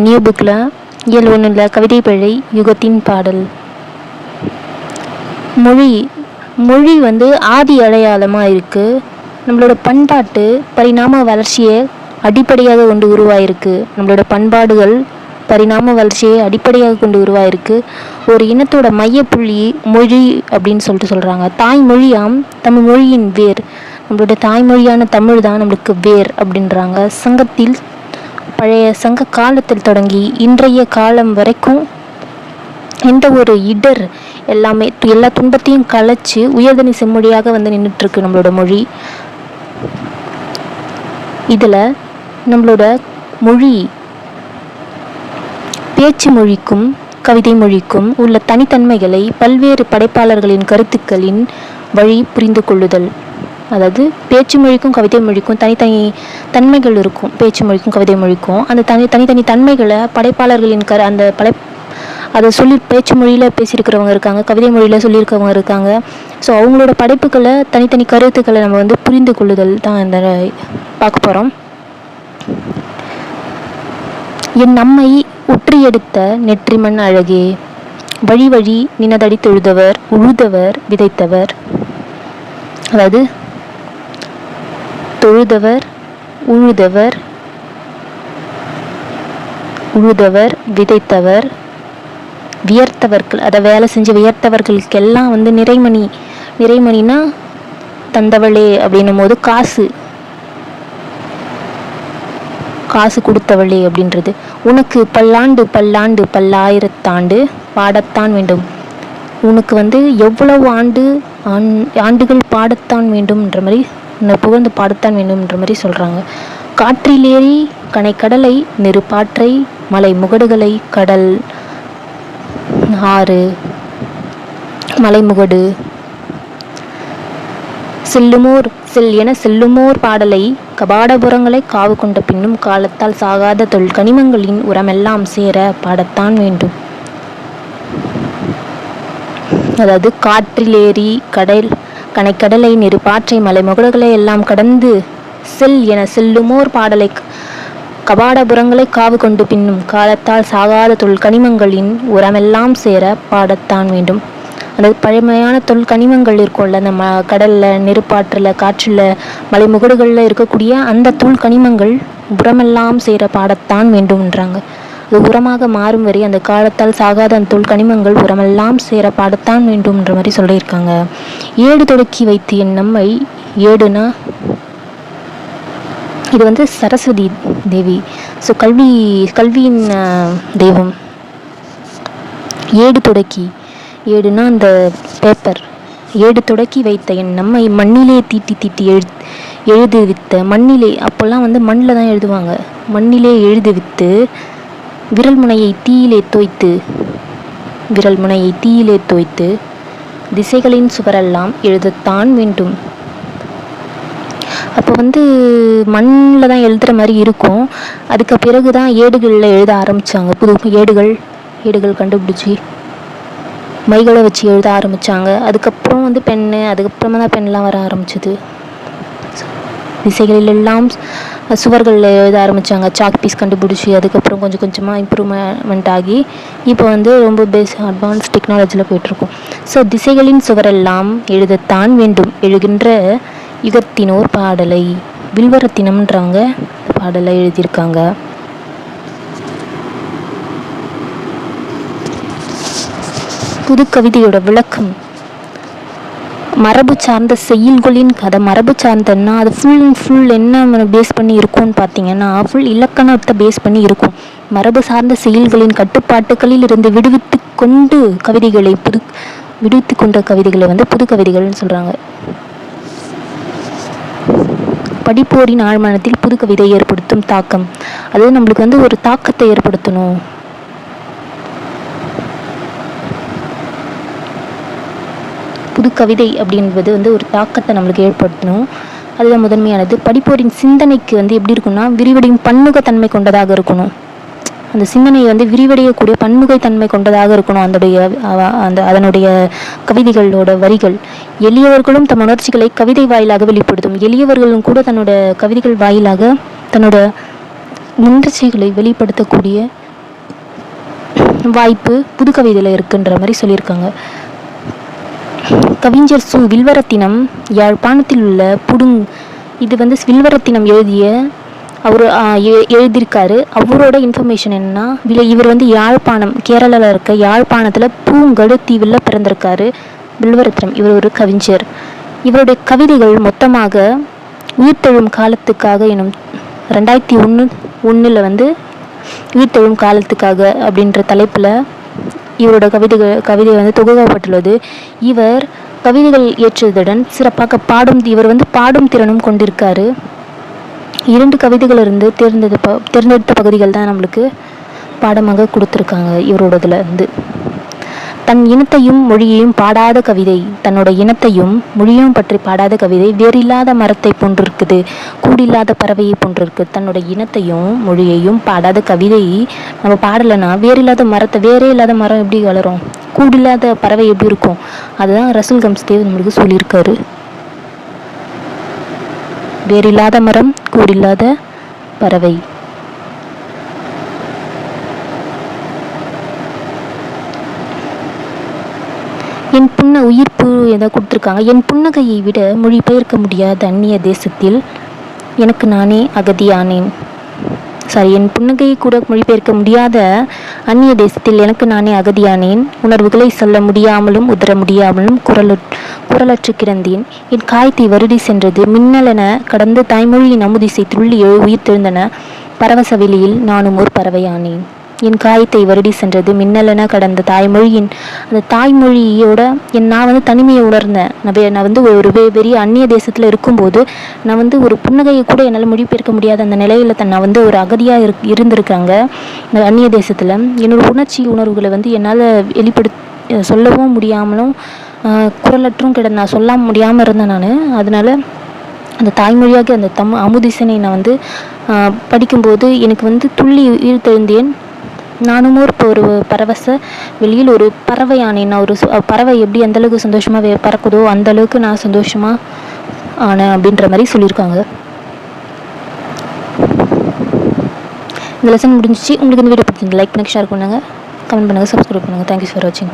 New புக்கில் இயல் 1 கவிதை பிழை யுகத்தின் பாடல். மொழி ஆதி அடையாளமாக இருக்குது. நம்மளோட பண்பாட்டு பரிணாம வளர்ச்சியை அடிப்படையாக கொண்டு உருவாயிருக்கு. நம்மளோட பண்பாடுகள் பரிணாம வளர்ச்சியை அடிப்படையாக கொண்டு உருவாயிருக்கு. ஒரு இனத்தோட மையப்புள்ளி மொழி அப்படின்னு சொல்கிறாங்க. தாய்மொழியாம் தமிழ் மொழியின் வேர். நம்மளோட தாய்மொழியான தமிழ் தான் நம்மளுக்கு வேர் அப்படின்றாங்க. சங்கத்தில் பழைய சங்க காலத்தில் தொடங்கி இன்றைய காலம் வரைக்கும் எந்த ஒரு இடர் எல்லா துன்பத்தையும் கலைச்சு உயர்தனி செம்மொழியாக நின்றுட்டுருக்கு நம்மளோட மொழி. இதில் நம்மளோட மொழி பேச்சு மொழிக்கும் கவிதை மொழிக்கும் உள்ள தனித்தன்மைகளை பல்வேறு படைப்பாளர்களின் கருத்துக்களின் வழி புரிந்து கொள்ளுதல். அதாவது பேச்சு மொழிக்கும் கவிதை மொழிக்கும் தனித்தனி தன்மைகள் இருக்கும். பேச்சு மொழிக்கும் கவிதை மொழிக்கும் அந்த தனித்தனி தன்மைகளை படைப்பாளர்களின் அதை சொல்லி பேச்சு மொழியில் பேசியிருக்கிறவங்க இருக்காங்க, கவிதை மொழியில் சொல்லியிருக்கிறவங்க இருக்காங்க. ஸோ அவங்களோட படைப்புகளை தனித்தனி கருத்துக்களை நம்ம புரிந்து கொள்ளுதல் தான் இந்த பார்க்க போகிறோம். என் நம்மை உற்றி எடுத்த நெற்றிமண் அழகே, வழி வழி நினதடி தொழுதவர் உழுதவர் விதைத்தவர். அதாவது தொழுதவர் உழுதவர் விதைத்தவர் வியர்த்தவர்கள், அதை வேலை செஞ்சு வியர்த்தவர்களுக்கெல்லாம் நிறைமணினா தந்தவளே அப்படின்னும் போது காசு கொடுத்தவளே அப்படின்றது. உனக்கு பல்லாண்டு பல்லாண்டு பல்லாயிரத்தாண்டு பாடத்தான் வேண்டும். உனக்கு எவ்வளவு ஆண்டுகள் பாடத்தான் வேண்டும்ன்ற மாதிரி உன்னை புகழ்ந்து பாடத்தான் வேண்டும்ன்ற மாதிரி சொல்கிறாங்க. காற்றிலேறி கனைக்கடலை நெருப்பாற்றை மலை முகடுகளை கடல் ஆறு மலைமுகடு செல்லுமோர் பாடலை கபாடபுரங்களை காவு கொண்ட பின்னும் காலத்தால் சாகாத கனிமங்களின் உரமெல்லாம் சேர பாடத்தான் வேண்டும். அதாவது காற்றிலேறி கனைக்கடலை நெருப்பாற்றை மலை முகடுகளை எல்லாம் கடந்து செல்லுமோர் பாடலை கபாடபுரங்களை காவு கொண்டு பின்னும் காலத்தால் சாகாத கனிமங்களின் உரமெல்லாம் சேர பாடத்தான் வேண்டும். அதாவது பழமையான கனிமங்கள் இருக்கும்ல, நம்ம கடலில் நெருப்பாற்றில் காற்றில் மலை முகடுகளில் இருக்கக்கூடிய அந்த கனிமங்கள் உரமெல்லாம் சேர பாடத்தான் வேண்டும்ன்றாங்க. அது உரமாக மாறும் வரை அந்த காலத்தால் சாகாத அந்த கனிமங்கள் உரமெல்லாம் சேர பாடத்தான் வேண்டும்ன்ற மாதிரி சொல்லியிருக்காங்க. ஏடு தொடக்கி வைத்து என் நம்மை, ஏடுனா இது சரஸ்வதி தேவி. ஸோ கல்வியின் தெய்வம். ஏடுனா அந்த பேப்பர். ஏடு தொடக்கி வைத்த என் நம்மை மண்ணிலே தீட்டி எழுதுவித்த மண்ணிலே, அப்போல்லாம் மண்ணில் தான் எழுதுவாங்க. மண்ணிலே எழுதுவித்து விரல் முனையை தீயிலே தோய்த்து திசைகளின் சுவரெல்லாம் எழுதத்தான் வேண்டும். அப்போ மண்ணில் தான் எழுதுகிற மாதிரி இருக்கும். அதுக்கு பிறகு தான் ஏடுகளில் எழுத ஆரம்பித்தாங்க. புது ஏடுகள் கண்டுபிடிச்சி மைகளை வச்சு எழுத ஆரம்பித்தாங்க. அதுக்கப்புறம் பென்னு, அதுக்கப்புறமா தான் பென்லாம் வர ஆரம்பிச்சிது. திசைகளிலெல்லாம் சுவர்களில் எழுத ஆரம்பித்தாங்க. சாக் பீஸ் கண்டுபிடிச்சி அதுக்கப்புறம் கொஞ்சம் கொஞ்சமாக இம்ப்ரூவ்மெண்ட் ஆகி இப்போ ரொம்ப அட்வான்ஸ் டெக்னாலஜியில் போயிட்டுருக்கோம். ஸோ திசைகளின் சுவரெல்லாம் எழுதத்தான் வேண்டும் எழுகின்ற யுகத்தினோர் பாடலை வில்வரத்தினம்ன்றாங்க பாடலை எழுதியிருக்காங்க. புது கவிதையோட விளக்கம். மரபு சார்ந்த செய்யுள்களின் கதை. மரபு சார்ந்தன்னா அது ஃபுல் என்ன பேஸ் பண்ணி இருக்கும்னு பார்த்தீங்கன்னா ஃபுல் இலக்கணத்தை பேஸ் பண்ணி இருக்கும். மரபு சார்ந்த செய்யுள்களின் கட்டுப்பாட்டுகளில் இருந்து விடுவித்து கொண்ட கவிதைகளை புது கவிதைகள்னு சொல்கிறாங்க. படிப்போரின் ஆழ்மனத்தில் புது கவிதை ஏற்படுத்தும் தாக்கம். அது நம்மளுக்கு ஒரு தாக்கத்தை ஏற்படுத்தணும். புது கவிதை அப்படின்றது ஒரு தாக்கத்தை நம்மளுக்கு ஏற்படுத்தணும். அதுதான் முதன்மையானது. படிப்போரின் சிந்தனைக்கு எப்படி இருக்குன்னா விரிவடையும் பன்முகத்தன்மை கொண்டதாக இருக்கணும். அந்த சிந்தனையை விரிவடையக்கூடிய பன்முகத்தன்மை கொண்டதாக இருக்கணும். அதனுடைய கவிதைகளோட வரிகள். எளியவர்களும் தம் உணர்ச்சிகளை கவிதை வாயிலாக வெளிப்படுத்தும். எளியவர்களும் கூட தன்னோட கவிதைகள் வாயிலாக தன்னோட உணர்ச்சிகளை வெளிப்படுத்தக்கூடிய வாய்ப்பு புது கவிதையில் இருக்குன்ற மாதிரி சொல்லியிருக்காங்க. கவிஞர் சு. வில்வரத்தினம் யாழ்ப்பாணத்தில் உள்ள இது வில்வரத்தினம் அவர் எழுதியிருக்காரு. அவரோட இன்ஃபர்மேஷன் என்னன்னா, இவர் யாழ்ப்பாணம், கேரளாவில் இருக்க யாழ்ப்பாணத்தில் பூங்கடு தீவில் பிறந்திருக்காரு. வில்வரத்தினம் இவர் ஒரு கவிஞர். இவருடைய கவிதைகள் மொத்தமாக உயிர்த்தெழும் காலத்துக்காக எனும் 2001 உயிர்த்தெழும் காலத்துக்காக அப்படின்ற தலைப்பில் இவரோட கவிதை தொகுக்கப்பட்டுள்ளது. இவர் கவிதைகள் இயற்றுவதுடன் சிறப்பாக இவர் பாடும் திறனும் கொண்டிருக்காரு. 2 கவிதைகள் இருந்து தேர்ந்தெடுத்த பகுதிகள் தான் நம்மளுக்கு பாடமாக கொடுத்துருக்காங்க. இவரோடதுல தன் இனத்தையும் மொழியையும் பாடாத கவிதை, தன்னோட இனத்தையும் மொழியும் பற்றி பாடாத கவிதை வேறில்லாத மரத்தை போன்றிருக்குது, கூடில்லாத பறவையை போன்றிருக்கு. தன்னோட இனத்தையும் மொழியையும் பாடாத கவிதை நம்ம பாடலைன்னா வேறே இல்லாத மரம் எப்படி வளரும், கூடில்லாத பறவை எப்படி இருக்கும்? அதுதான் ரசூல் கம்ஸ்தேவ் நம்மளுக்கு சொல்லியிருக்காரு. வேறில்லாத மரம், கூடில்லாத பறவை. என் உயிர்ப்பு எதை கொடுத்துருக்காங்க. என் புன்னகையை விட மொழிபெயர்க்க முடியாத அந்நிய தேசத்தில் எனக்கு நானே அகதியானேன். என் புன்னகையை கூட மொழிபெயர்க்க முடியாத அந்நிய தேசத்தில் எனக்கு நானே அகதியானேன். உணர்வுகளை சொல்ல முடியாமலும் உதற முடியாமலும் குரலற்று கிடந்தேன். என் காயத்தை வருடி சென்றது மின்னலென கடந்த தாய்மொழியின் அமுதிசை துள்ளி உயிர் தெழுந்தன. பரவச வெளியில் நானும் ஒரு பறவையானேன். என் காயத்தை வருடி சென்றது மின்னலென கடந்த தாய்மொழியின் அந்த தாய்மொழியோட நான் தனிமையை உணர்ந்தேன். நான் ஒரு பெரிய அந்நிய தேசத்தில் இருக்கும்போது நான் ஒரு புன்னகையை கூட என்னால் மொழிபெயர்க்க முடியாத அந்த நிலையில் நான் ஒரு அகதியாக இருந்திருக்காங்க. இந்த அந்நிய தேசத்தில் என்னோட உணர்வுகளை என்னால் சொல்லவும் முடியாமலும் குரலற்றும் நான் சொல்ல முடியாமல் இருந்தேன் நான். அதனால அந்த தாய்மொழியாக அந்த அமுதிசனை நான் படிக்கும்போது எனக்கு துள்ளி உயிர் தெழுந்தேன். நானும் ஒரு பரவச வெளியில் ஒரு பறவையானேன். நான் ஒரு பறவை எப்படி அந்தளவுக்கு சந்தோஷமாக பறக்குதோ அந்தளவுக்கு நான் சந்தோஷமாக ஆனேன் அப்படின்ற மாதிரி சொல்லியிருக்காங்க. இந்த லெசன் முடிஞ்சிச்சு. உங்களுக்கு இந்த வீடியோ பிடிச்சிருந்து லைக் பண்ணுங்கள், ஷேர் பண்ணுங்கள், கமெண்ட் பண்ணுங்கள், சப்ஸ்கிரைப் பண்ணுங்கள். தேங்க்யூ ஃபார் வாட்சிங்.